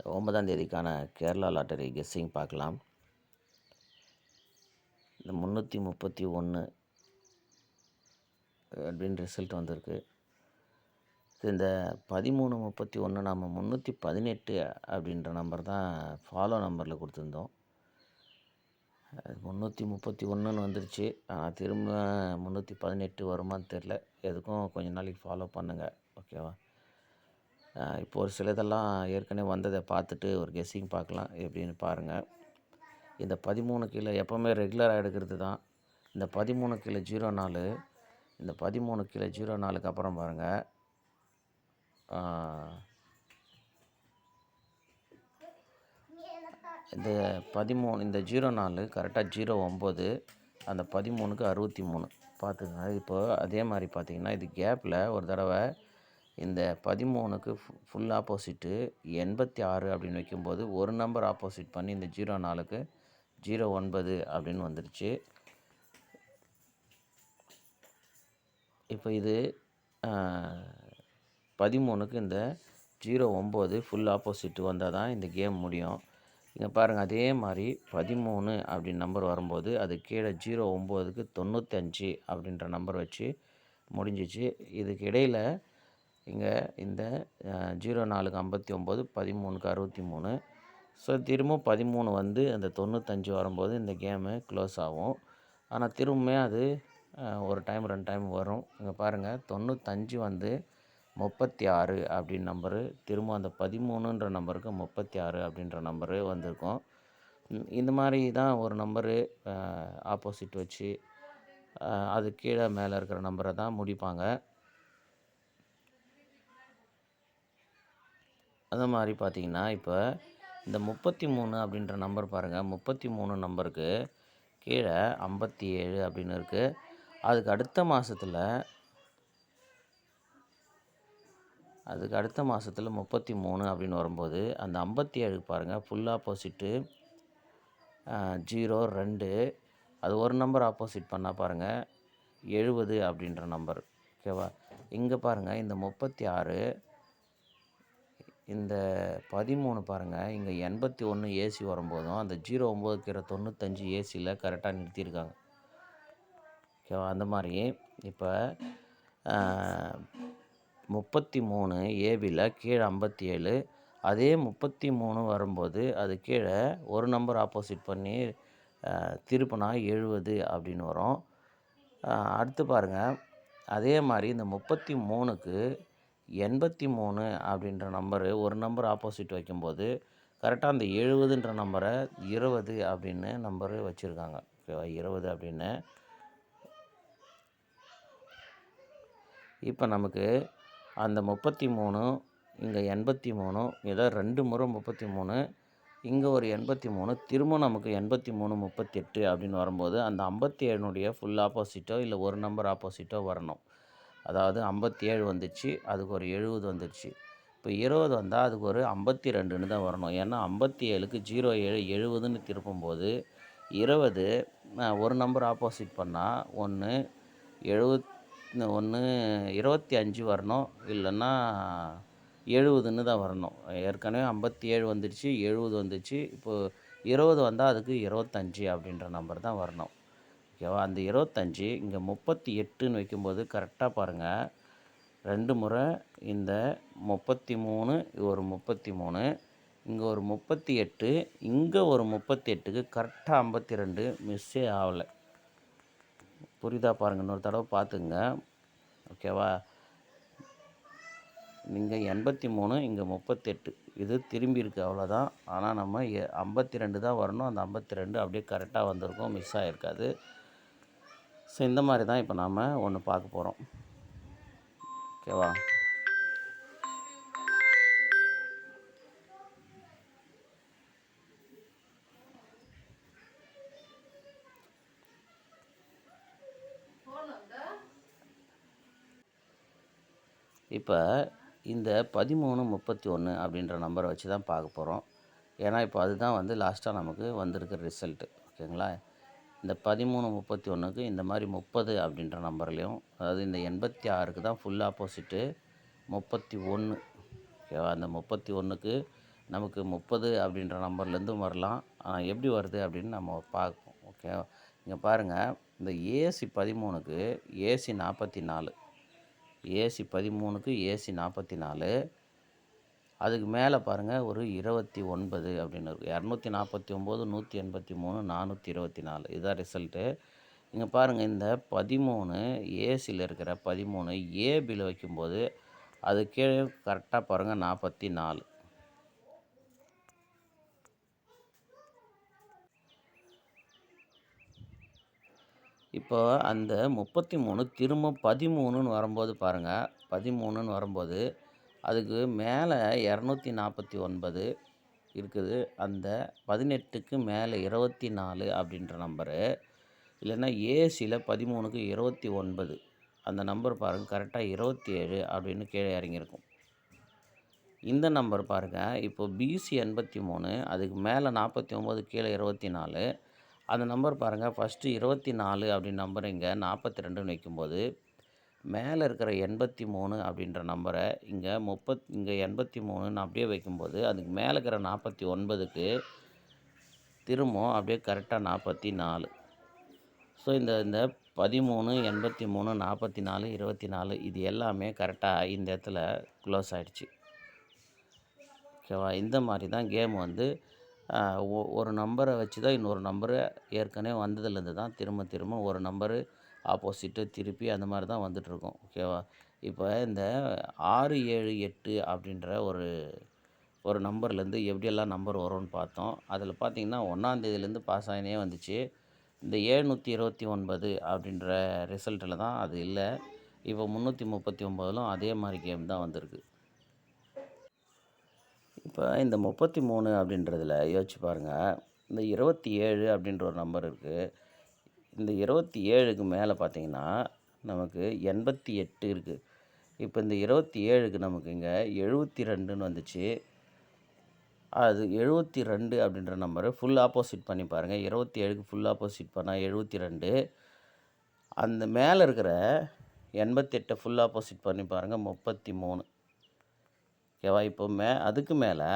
9ஆம் தேதிக்கான Kerala lottery guessing பார்க்கலாம். இந்த 331 அப்படின்னு ரிசல்ட் வந்திருக்கு. இந்த 1331 நம்ம 318 அப்படின்ற நம்பர் தான் ஃபாலோ நம்பரில் கொடுத்துருந்தோம். 331ன்னு வந்துருச்சு. ஆனால் திரும்ப 318 வருமானு தெரில. எதுக்கும் கொஞ்ச நாளைக்கு ஃபாலோ பண்ணுங்கள், ஓகேவா? இப்போ ஒரு சிலதெல்லாம் ஏற்கனவே வந்ததை பார்த்துட்டு ஒரு கெஸ்ஸிங் பார்க்கலாம், எப்படின்னு பாருங்கள். இந்த 13 கீழே எப்போவுமே ரெகுலராக எடுக்கிறது தான். இந்த 13 கீழே 04, இந்த 13 கீழே 04க்கு அப்புறம் பாருங்கள், இந்த 13 இந்த 04 கரெக்டாக 09, அந்த 13க்கு 63 பார்த்துக்கங்க. இப்போ அதே மாதிரி பார்த்தீங்கன்னா இது கேப்பில் ஒரு தடவை இந்த 13க்கு ஃபுல் ஆப்போசிட்டு 86 அப்படின்னு வைக்கும்போது ஒரு நம்பர் ஆப்போசிட் பண்ணி இந்த 04க்கு 09 அப்படின்னு வந்துருச்சு. இப்போ இது 13க்கு இந்த 09 ஃபுல் ஆப்போசிட் வந்தால் தான் இந்த கேம் முடியும். இங்கே பாருங்கள், அதே மாதிரி 13 அப்படின்னு நம்பர் வரும்போது அது கீழே 09க்கு 95 அப்படின்ற நம்பர் வச்சு முடிஞ்சிச்சு. இதுக்கு இடையில் இங்கே இந்த 04க்கு 59, 13க்கு 63. ஸோ திரும்ப 13 வந்து அந்த 95 வரும்போது இந்த கேமு க்ளோஸ் ஆகும். ஆனால் திரும்பவுமே அது ஒரு டைம் 2 டைம் வரும். இங்கே பாருங்கள், 95 வந்து 36 அப்படின்னு நம்பரு, திரும்ப அந்த 13ன்ற நம்பருக்கு 36 அப்படின்ற நம்பரு வந்திருக்கும். இந்த மாதிரி தான் ஒரு நம்பரு ஆப்போசிட் வச்சு அது கீழே மேலே இருக்கிற நம்பரை தான் முடிப்பாங்க. அந்த மாதிரி பார்த்தீங்கன்னா இப்போ இந்த 33 அப்படின்ற நம்பர் பாருங்கள், 33 நம்பருக்கு கீழே 57 அப்படின்னு இருக்குது. அதுக்கு அடுத்த மாதத்தில் 33 அப்படின்னு வரும்போது அந்த 57க்கு பாருங்கள் ஃபுல் ஆப்போசிட்டு 02, அது ஒரு நம்பர் ஆப்போசிட் பண்ணால் பாருங்கள் 70 அப்படின்ற நம்பர், ஓகேவா? இங்கே பாருங்கள் இந்த 36, இந்த 13 பாருங்கள், இங்கே 81 ஏசி வரும்போதும் அந்த 09 95 ஏசியில் கரெக்டாக நிறுத்தியிருக்காங்க, ஓகேவா? அந்த மாதிரி இப்போ 33 ஏபியில் கீழே 57, அதே 33 வரும்போது அது கீழே ஒரு நம்பர் ஆப்போசிட் பண்ணி திருப்பினா 70 அப்படின்னு வரும். அடுத்து பாருங்கள், அதே மாதிரி இந்த 33க்கு 83 அப்படின்ற நம்பரு ஒரு நம்பர் ஆப்போசிட் வைக்கும்போது கரெக்டாக அந்த 70ன்ற நம்பரை 20 அப்படின்னு நம்பரு வச்சுருக்காங்க, ஓகேவா? 20 அப்படின்னு. இப்போ நமக்கு அந்த 33 இங்கே 83 ஏதோ 2 முறை 33, இங்கே ஒரு 83, திரும்ப நமக்கு 83 38 அப்படின்னு வரும்போது அந்த 57னுடைய ஃபுல் ஆப்போசிட்டோ இல்லை ஒரு நம்பர் ஆப்போசிட்டோ வரணும். அதாவது 57 வந்துச்சு, அதுக்கு ஒரு 70 வந்துடுச்சு. இப்போ 20 வந்தால் அதுக்கு ஒரு 52ன்னு தான் வரணும். ஏன்னா 57க்கு 07 70ன்னு திருப்பும்போது 20 ஒரு நம்பர் ஆப்போசிட் பண்ணால் ஒன்று 25 வரணும், இல்லைன்னா 70ன்னு தான் வரணும். ஏற்கனவே 57 வந்துடுச்சு, 70 வந்துச்சு. இப்போது 20 வந்தால் அதுக்கு 25 அப்படின்ற நம்பர் தான் வரணும், ஓகேவா? அந்த 25 இங்கே 38ன்னு வைக்கும்போது கரெக்டாக பாருங்கள், 2 முறை இந்த 33, ஒரு 33, இங்கே ஒரு 38, இங்கே ஒரு 38க்கு கரெக்டாக 52 மிஸ்ஸே ஆகலை. புரியுதா பாருங்கள், இன்னொரு தடவை பார்த்துங்க, ஓகேவா? இங்கே 83, இங்கே 38, இது திரும்பி இருக்குது, அவ்வளோதான். ஆனால் நம்ம 52 தான் வரணும். அந்த 52 அப்படியே கரெக்டாக வந்திருக்கும், மிஸ் ஆகிருக்காது. ஸோ இந்த மாதிரி தான் இப்போ நாம் ஒன்று பார்க்க போகிறோம், ஓகேவா? இப்போ இந்த 1331 அப்படின்ற நம்பரை வச்சு தான் பார்க்க போகிறோம். ஏன்னா இப்போ அதுதான் வந்து லாஸ்ட்டாக நமக்கு வந்திருக்கிற ரிசல்ட்டு, ஓகேங்களா? இந்த 1331க்கு இந்த மாதிரி 30 அப்படின்ற நம்பர்லேயும், அதாவது இந்த 86க்கு தான் ஃபுல் ஆப்போசிட்டு 31, ஓகேவா? அந்த 31க்கு நமக்கு 30 அப்படின்ற நம்பர்லேருந்தும் வரலாம். எப்படி வருது அப்படின்னு நம்ம பார்ப்போம். ஓகே. இங்கே பாருங்கள், இந்த ஏசி 13க்கு ஏசி 44, ஏசி 13க்கு ஏசி 44, அதுக்கு மேலே பாருங்கள் ஒரு 29 அப்படின்னு இருக்குது. 249, 183, 424, இதுதான் ரிசல்ட்டு. இங்கே பாருங்கள், இந்த 13 ஏசியில் இருக்கிற 13 ஏபியில் வைக்கும்போது அது கீழே கரெக்டாக பாருங்கள் 44. இப்போ அந்த 33 திரும்ப 13ன்னு வரும்போது பாருங்கள், 13ன்னு வரும்போது அதுக்கு மேலே 249 இருக்குது. அந்த 18க்கு மேலே 24 அப்படின்ற நம்பரு, இல்லைன்னா ஏசியில் 13க்கு 29, அந்த நம்பர் பாருங்கள் கரெக்டாக 27 அப்படின்னு கீழே இறங்கியிருக்கும். இந்த நம்பர் பாருங்கள், இப்போ பிசி 83, அதுக்கு மேலே 49, கீழே 24, அந்த நம்பர் பாருங்கள் ஃபஸ்ட்டு 24 அப்படின்னு நம்பர் இங்கே 42ன்னு வைக்கும்போது மேலே இருக்கிற 83 அப்படின்ற நம்பரை இங்கே 83ன்னு அப்படியே வைக்கும்போது அதுக்கு மேலே இருக்கிற 49க்கு திரும்பவும் அப்படியே கரெக்டாக 44. ஸோ இந்த இந்த 13, 83, 44, 24 இது எல்லாமே கரெக்டாக இந்த இடத்துல க்ளோஸ் ஆகிடுச்சு. ஓகேவா? இந்த மாதிரி தான் கேம் வந்து ஒரு நம்பரை வச்சு தான் இன்னொரு நம்பரு ஏற்கனவே வந்ததுலேருந்து தான் திரும்ப திரும்ப ஒரு நம்பரு ஆப்போசிட்டு திருப்பி அந்த மாதிரி தான் வந்துட்டுருக்கும். ஓகேவா? இப்போ இந்த 6, 7, 8 அப்படின்ற ஒரு நம்பர்லேருந்து எப்படியெல்லாம் நம்பர் வரும்னு பார்த்தோம். அதில் பார்த்தீங்கன்னா 1ஆந்தேதியிலேருந்து பாஸ் ஆகினே வந்துச்சு. இந்த 729 அப்படின்ற ரிசல்ட்டில் தான் அது இல்லை. இப்போ 339லும் அதே மாதிரி கேம் தான் வந்திருக்கு. இப்போ இந்த 33 அப்படின்றதில் யோசிச்சு பாருங்கள், இந்த 27 அப்படின்ற ஒரு நம்பர் இருக்குது. இந்த 27க்கு மேலே பார்த்தீங்கன்னா நமக்கு 88 இருக்குது. இப்போ இந்த 27க்கு நமக்கு இங்கே 72ன்னு வந்துச்சு. அது 72 அப்படின்ற நம்பரை ஃபுல் ஆப்போசிட் பண்ணி பாருங்கள். 27க்கு ஃபுல் ஆப்போசிட் பண்ணால் 72. அந்த மேலே இருக்கிற 88 ஃபுல் ஆப்போசிட் பண்ணி பாருங்கள் 33. ஓகேவா? இப்போ அதுக்கு மேலே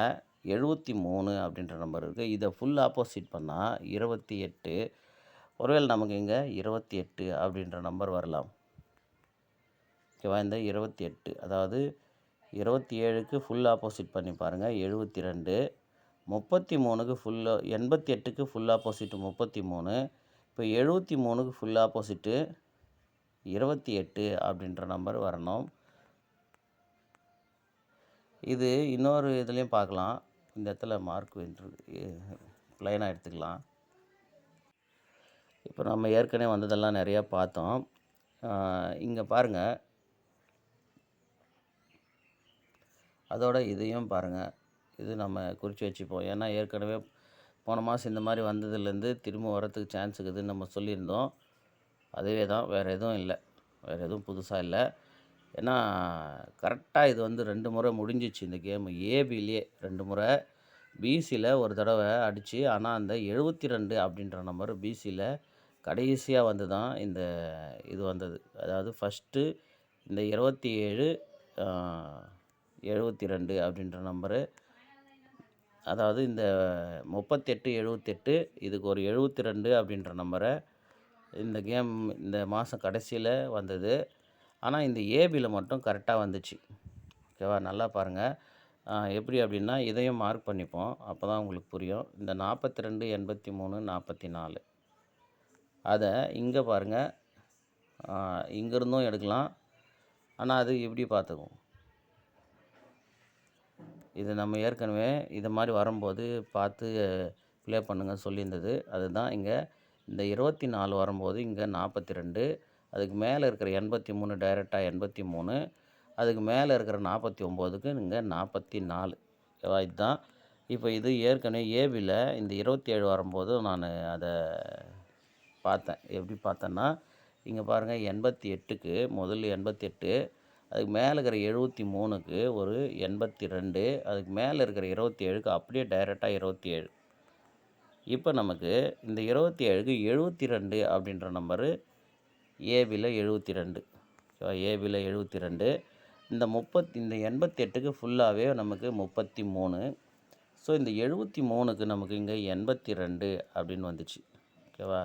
73 அப்படின்ற நம்பர் இருக்குது. இதை ஃபுல் ஆப்போசிட் பண்ணால் 28. ஒருவேளை நமக்கு இங்கே 28 அப்படின்ற நம்பர் வரலாம். ஓகேவா? இந்த 28, அதாவது 27க்கு ஃபுல் ஆப்போசிட் பண்ணி பாருங்கள் 72, 33க்கு 88க்கு ஃபுல் ஆப்போசிட்டு 33, இப்போ 73க்கு ஃபுல் ஆப்போசிட்டு 28 அப்படின்ற நம்பர் வரணும். இது இன்னொரு இதுலேயும் பார்க்கலாம். இந்த இடத்துல மார்க் ப்ளைனாக எடுத்துக்கலாம். இப்போ நம்ம ஏற்கனவே வந்ததெல்லாம் நிறையா பார்த்தோம். இங்கே பாருங்கள், அதோட இதையும் பாருங்கள். இது நம்ம குறித்து வச்சுப்போம். ஏன்னா ஏற்கனவே போன மாதம் இந்த மாதிரி வந்ததுலேருந்து திரும்ப வரத்துக்கு சான்ஸ் இருக்குதுன்னு நம்ம சொல்லியிருந்தோம். அதுவே தான், வேறு எதுவும் இல்லை, வேறு எதுவும் புதுசாக இல்லை. ஏன்னா கரெக்டாக இது வந்து 2 முறை முடிஞ்சிச்சு இந்த கேமு. ஏபிலேயே 2 முறை, பிசியில் ஒரு தடவை அடித்து, ஆனால் அந்த 72 அப்படின்ற நம்பர் பிசியில் கடைசியாக வந்து தான் இந்த இது வந்தது. அதாவது ஃபஸ்ட்டு இந்த 27, 72 அப்படின்ற நம்பரு, அதாவது இந்த 38, 78, இதுக்கு ஒரு 72 அப்படின்ற நம்பரை இந்த கேம் இந்த மாதம் கடைசியில் வந்தது. ஆனால் இந்த ஏபியில் மட்டும் கரெக்டாக வந்துச்சு. ஓகேவா? நல்லா பாருங்கள். எப்படி அப்படின்னா இதையும் மார்க் பண்ணிப்போம், அப்போ தான் உங்களுக்கு புரியும். இந்த 42, 83, 44 அதை இங்கே பாருங்கள், இங்கேருந்தும் எடுக்கலாம். ஆனால் அது எப்படி பார்த்துக்குவோம், இது நம்ம ஏற்கனவே இது மாதிரி வரும்போது பார்த்து ப்ளே பண்ணுங்கள் சொல்லியிருந்தது. அதுதான் இங்கே இந்த 24 வரும்போது இங்கே 42, அதுக்கு மேலே இருக்கிற 83 டைரெக்டாக 83, அதுக்கு மேலே இருக்கிற 49க்கு இங்கே 44. ஓகேவா? இதுதான். இப்போ இது ஏற்கனவே ஏபியில் இந்த 27 வரும்போது நான் அதை பார்த்தேன். எப்படி பார்த்தேன்னா, இங்கே பாருங்கள், 88க்கு முதல் 88, அதுக்கு மேலே இருக்கிற 73க்கு ஒரு 82, அதுக்கு மேலே இருக்கிற 27க்கு அப்படியே டைரெக்டாக 27. இப்போ நமக்கு இந்த 27க்கு 72 அப்படின்ற நம்பரு ஏபியில் 72. ஏபியில் 72. இந்த 88க்கு ஃபுல்லாகவே நமக்கு 33. ஸோ இந்த 73க்கு நமக்கு இங்கே 82 அப்படின்னு வந்துச்சு. ஓகேவா?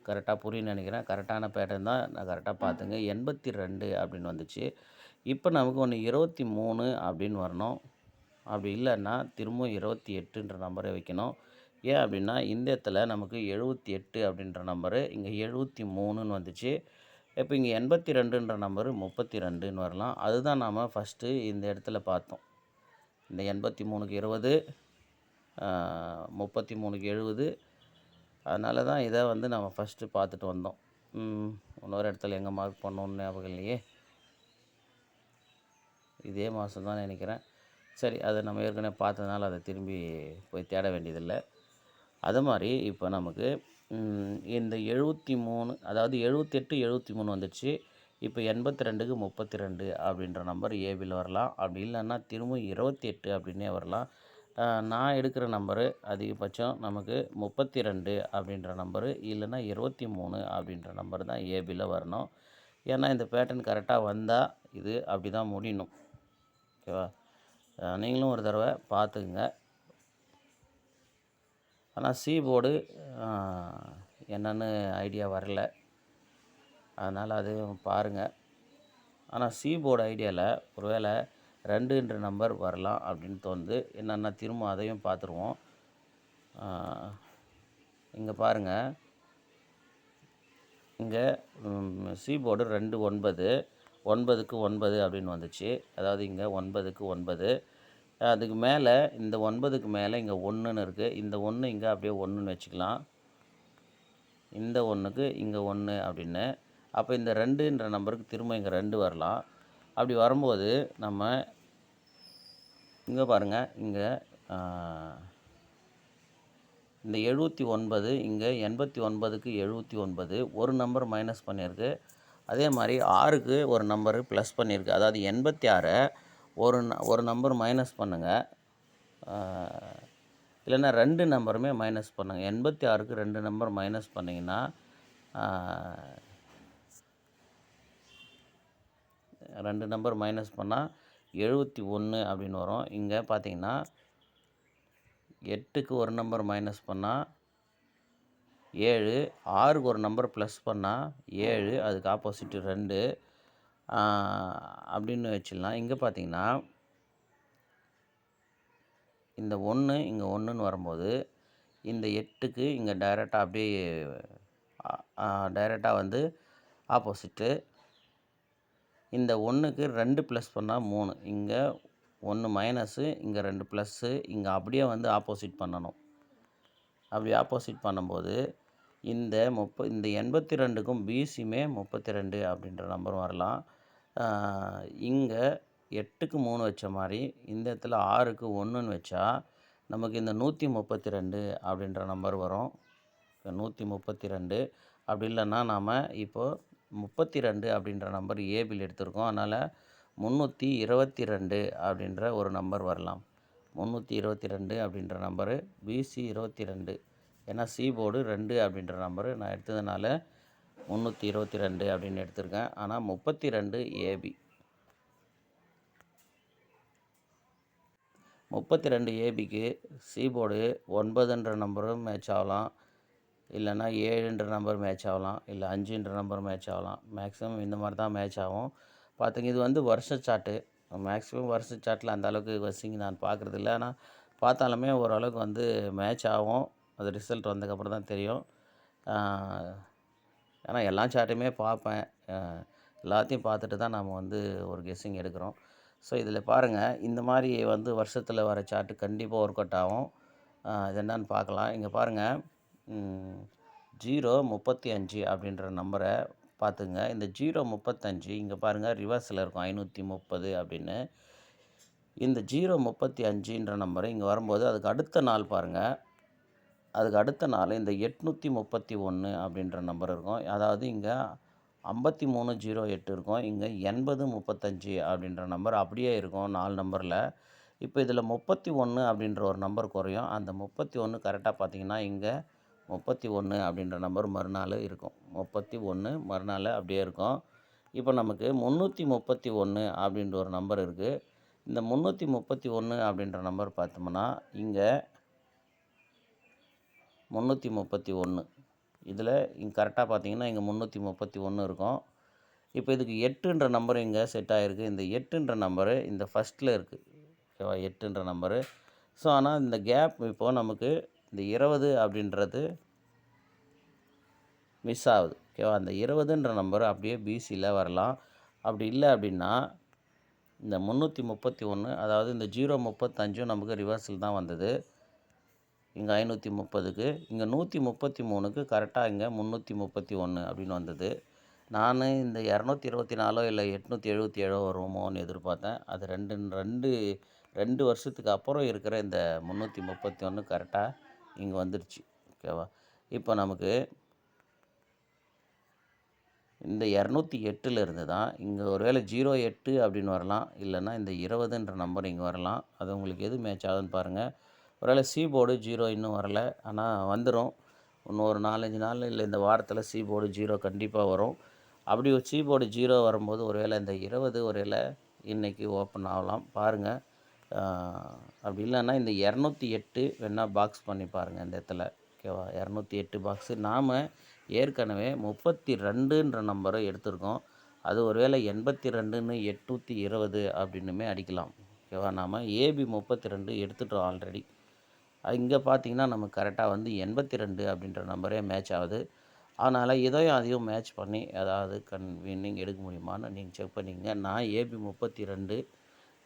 கரெக்டாக புரியும்னு நினைக்கிறேன். கரெக்டான பேட்டர்ன் தான், நான் கரெக்டாக பார்த்துங்க. 82 அப்படின்னு வந்துச்சு. இப்போ நமக்கு ஒன்று 23 அப்படின்னு வரணும். அப்படி இல்லைன்னா திரும்பவும் 28ன்ற நம்பரை வைக்கணும். ஏன் அப்படின்னா இந்த இடத்துல நமக்கு 78 அப்படின்ற நம்பரு இங்கே 73ன்னு வந்துச்சு. இப்போ இங்கே 82ன்ற நம்பரு 32ன்னு வரலாம். அதுதான் நாம் ஃபஸ்ட்டு இந்த இடத்துல பார்த்தோம். இந்த 83க்கு 20, 33க்கு 70. அதனால தான் இதை வந்து நம்ம ஃபஸ்ட்டு பார்த்துட்டு வந்தோம். இன்னொரு இடத்துல எங்கே மார்க் பண்ணோன்னு ஞாபகம் இல்லையே. இதே மாதம் தான் நினைக்கிறேன். சரி, அதை நம்ம ஏற்கனவே பார்த்ததுனால அதை திரும்பி போய் தேட வேண்டியதில்லை. அது மாதிரி இப்போ நமக்கு இந்த 73, அதாவது 78, 73 வந்துடுச்சு. இப்போ 82க்கு 32 அப்படின்ற நம்பர் ஏபியில் வரலாம். அப்படி இல்லைன்னா திரும்ப 28 அப்படின்னே வரலாம். நான் எடுக்கிற நம்பரு அதிகபட்சம் நமக்கு 32 அப்படின்ற நம்பரு, இல்லைன்னா 23 அப்படின்ற நம்பர் தான் ஏபியில் வரணும். ஏன்னா இந்த பேட்டர்ன் கரெக்டாக வந்தால் இது அப்படி தான் முடியணும். ஓகேவா? நீங்களும் ஒரு தடவை பார்த்துக்குங்க. ஆனால் சி போர்டு என்னன்னு ஐடியா வரல, அதனால் அதையும் பாருங்கள். ஆனால் சி போர்டு ஐடியாவில் ஒருவேளை 2ன்ற நம்பர் வரலாம் அப்படின்னு தோணுது. என்னென்னா திரும்ப அதையும் பார்த்துருவோம். இங்கே பாருங்கள், இங்கே சி போர்டு 2 9, 9க்கு 9 அப்படின்னு வந்துச்சு. அதாவது இங்கே 9க்கு 9, அதுக்கு மேலே இந்த 9க்கு மேலே இங்கே 1ன்னு இருக்குது. இந்த 1 இங்கே அப்படியே 1ன்னு வச்சுக்கலாம். இந்த 1க்கு இங்கே 1 அப்படின்னு. அப்போ இந்த 2ன்ற நம்பருக்கு திரும்ப இங்கே 2 வரலாம். அப்படி வரும்போது நம்ம இங்கே பாருங்கள், இங்கே இந்த 79 இங்கே 89க்கு 79 ஒரு நம்பர் மைனஸ் பண்ணியிருக்கு. அதே மாதிரி 6க்கு ஒரு நம்பரு ப்ளஸ் பண்ணியிருக்கு. அதாவது 86 ஒரு நம்பர் மைனஸ் பண்ணுங்கள், இல்லைன்னா 2 நம்பருமே மைனஸ் பண்ணுங்கள். 86க்கு 2 நம்பர் மைனஸ் பண்ணிங்கன்னா 2 நம்பர் மைனஸ் பண்ணால் 71 அப்படின்னு வரும். இங்கே பார்த்தீங்கன்னா 8க்கு ஒரு நம்பர் மைனஸ் பண்ணால் 7, 6க்கு ஒரு நம்பர் ப்ளஸ் பண்ணால் 7, அதுக்கு ஆப்போசிட்டு 2 அப்படின்னு வச்சிடலாம். இங்கே பார்த்தீங்கன்னா இந்த 1 இங்கே 1ன்னு வரும்போது இந்த 8க்கு இங்கே டைரெக்டாக அப்படியே டைரெக்டாக வந்து ஆப்போசிட்டு. இந்த 1க்கு 2 ப்ளஸ் பண்ணால் 3, இங்கே 1 மைனஸு, இங்கே 2 ப்ளஸ்ஸு, இங்கே அப்படியே வந்து ஆப்போசிட் பண்ணணும். அப்படி ஆப்போசிட் பண்ணும்போது இந்த 82க்கும் பிசியுமே 32 அப்படின்ற நம்பரும் வரலாம். இங்கே 8க்கு 3 வச்ச மாதிரி இந்த இடத்துல 6க்கு 1ன்னு வச்சா நமக்கு இந்த 132 அப்படின்ற நம்பர் வரும். 132. அப்படி இல்லைன்னா நாம் இப்போது 32 அப்படின்ற நம்பர் ஏபியில் எடுத்திருக்கோம். அதனால் 322 அப்படின்ற ஒரு நம்பர் வரலாம். 322 அப்படின்ற நம்பரு பிசி 22. ஏன்னா சி போர்டு 2 அப்படின்ற நம்பரு நான் எடுத்ததுனால 322 அப்படின்னு எடுத்திருக்கேன். ஆனால் 32 ஏபி. 32 ஏபிக்கு சி போர்டு 9ன்ற நம்பரும் மேட்ச் ஆகலாம், இல்லைன்னா 7ன்ற நம்பர் மேட்ச் ஆகலாம், இல்லை 5ன்ற நம்பர் மேட்ச் ஆகலாம். மேக்ஸிமம் இந்த மாதிரி தான் மேட்ச் ஆகும். பார்த்துங்க, இது வந்து வருஷ சார்ட்டு. மேக்ஸிமம் வருஷ சார்ட்டில் அந்த அளவுக்கு வசிங்க நான் பார்க்குறதில்ல. ஆனால் பார்த்தாலுமே ஓரளவுக்கு வந்து மேட்ச் ஆகும். அது ரிசல்ட் வந்ததுக்கப்புறம் தான் தெரியும். ஏன்னா எல்லா சார்ட்டையுமே பார்ப்பேன். எல்லாத்தையும் பார்த்துட்டு தான் நம்ம வந்து ஒரு கெஸ்ஸிங் எடுக்கிறோம். ஸோ இதில் பாருங்கள், இந்த மாதிரி வந்து வருஷத்தில் வர சார்ட்டு கண்டிப்பாக ஒர்க் அவுட் ஆகும். இது என்னன்னு பார்க்கலாம். இங்கே பாருங்கள், 035 அப்படின்ற நம்பரை பார்த்துங்க. இந்த 035 இங்கே பாருங்கள் ரிவர்ஸில் இருக்கும் 530 அப்படின்னு. இந்த 035ன்ற நம்பரை இங்கே வரும்போது அதுக்கு அடுத்த நாள் பாருங்கள், அதுக்கு அடுத்த நாள் இந்த 831 அப்படின்ற நம்பர் இருக்கும். அதாவது இங்கே 5308 இருக்கும். இங்கே 8035 அப்படின்ற நம்பர் அப்படியே இருக்கும் 4 நம்பரில். இப்போ இதில் 31 அப்படின்ற ஒரு நம்பர் குறையும். அந்த 31 கரெக்டாக பார்த்தீங்கன்னா இங்கே 31 அப்படின்ற நம்பர் மறுநாள் இருக்கும். 31 மறுநாள் அப்படியே இருக்கும். இப்போ நமக்கு 331 அப்படின்ற ஒரு நம்பர் இருக்குது. இந்த 331 அப்படின்ற நம்பர் பார்த்தோம்னா, இங்கே 331 இதில் இங்கே கரெக்டாக பார்த்தீங்கன்னா இங்கே 331 இருக்கும். இப்போ இதுக்கு 8ன்ற நம்பர் இங்கே செட் ஆகிருக்கு. இந்த 8ன்ற நம்பரு இந்த ஃபஸ்ட்டில் இருக்குது. ஓகேவா? 8ன்ற நம்பரு. ஸோ ஆனால் இந்த கேப் இப்போது நமக்கு இந்த 20 அப்படின்றது மிஸ் ஆகுது. ஓகேவா? அந்த 20ன்ற நம்பர் அப்படியே பிசியில் வரலாம். அப்படி இல்லை அப்படின்னா இந்த 331 அதாவது இந்த 035 நமக்கு ரிவர்ஸில் தான் வந்தது. இங்கே 530க்கு இங்கே 133க்கு கரெக்டாக இங்கே 331 அப்படின்னு வந்தது. நான் இந்த 224 இல்லை 877 வருமோன்னு எதிர்பார்த்தேன். அது 2 வருஷத்துக்கு அப்புறம் இருக்கிற இந்த 331 கரெக்டாக இங்கே வந்துடுச்சு. ஓகேவா? இப்போ நமக்கு இந்த 208லேருந்து தான் இங்கே ஒருவேளை 08 அப்படின்னு வரலாம். இல்லைன்னா இந்த 20ன்ற நம்பர் இங்கே வரலாம். அது உங்களுக்கு எது மேட்ச் ஆகுதுன்னு பாருங்கள். ஒருவேளை சி போர்டு 0 இன்னும் வரல. ஆனால் வந்துடும். இன்னும் ஒரு 4-5 நாள் இல்லை இந்த வாரத்தில் சி போர்டு 0 கண்டிப்பாக வரும். அப்படி ஒரு சி போர்டு 0 வரும்போது ஒருவேளை இந்த 20 ஒருவேளை இன்றைக்கி ஓப்பன் ஆகலாம். பாருங்கள். அப்படி இல்லைன்னா இந்த 208 வேணால் பாக்ஸ் பண்ணி பாருங்கள் இந்த இடத்துல. ஓகேவா? 208 பாக்ஸு நாம் ஏற்கனவே 32ன்ற நம்பரை எடுத்திருக்கோம். அது ஒருவேளை 82ன்னு 820 அப்படின்னுமே அடிக்கலாம். ஓகேவா? நாம் ஏபி 32 எடுத்துட்டோம் ஆல்ரெடி. இங்கே பார்த்தீங்கன்னா நமக்கு கரெக்டாக வந்து 82 அப்படின்ற நம்பரே மேட்ச் ஆகுது. அதனால் இதையும் அதையும் மேட்ச் பண்ணி ஏதாவது வின்னிங் எடுக்க முடியுமான்னு நீங்கள் செக் பண்ணிக்கங்க. நான் ஏபி 32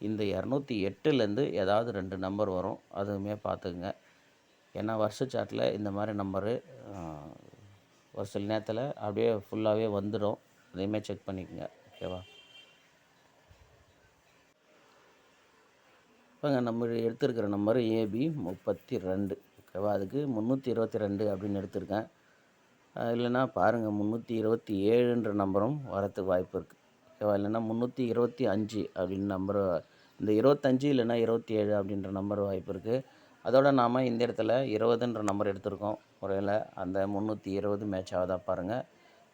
இந்த 208லேருந்து ஏதாவது 2 நம்பர் வரும். அதுவுமே பார்த்துக்குங்க. ஏன்னா வருஷ சாட்டில் இந்த மாதிரி நம்பரு ஒரு சில நேரத்தில் அப்படியே ஃபுல்லாகவே வந்துடும். அதையுமே செக் பண்ணிக்கோங்க. ஓகேவா? இப்போங்க நம்ம எடுத்துருக்கிற நம்பர் ஏபி 32. ஓகேவா? அதுக்கு 322 அப்படின்னு எடுத்திருக்கேன். இல்லைன்னா பாருங்கள் 327ன்ற நம்பரும் வரத்துக்கு வாய்ப்பு இருக்குது. ஓகேவா? இல்லைன்னா 325 அப்படின்னு நம்பர், இந்த 25 இல்லைன்னா 27 அப்படின்ற நம்பர் வாய்ப்பு இருக்குது. அதோட நாம் இந்த இடத்துல 20ன்ற நம்பர் எடுத்திருக்கோம். ஒருவேளை அந்த 320 மேட்ச் ஆகுதா பாருங்கள்.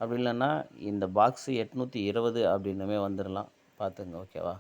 அப்படி இல்லைன்னா இந்த பாக்ஸு 820 அப்படின்னுமே வந்துடலாம். பார்த்துங்க. ஓகேவா?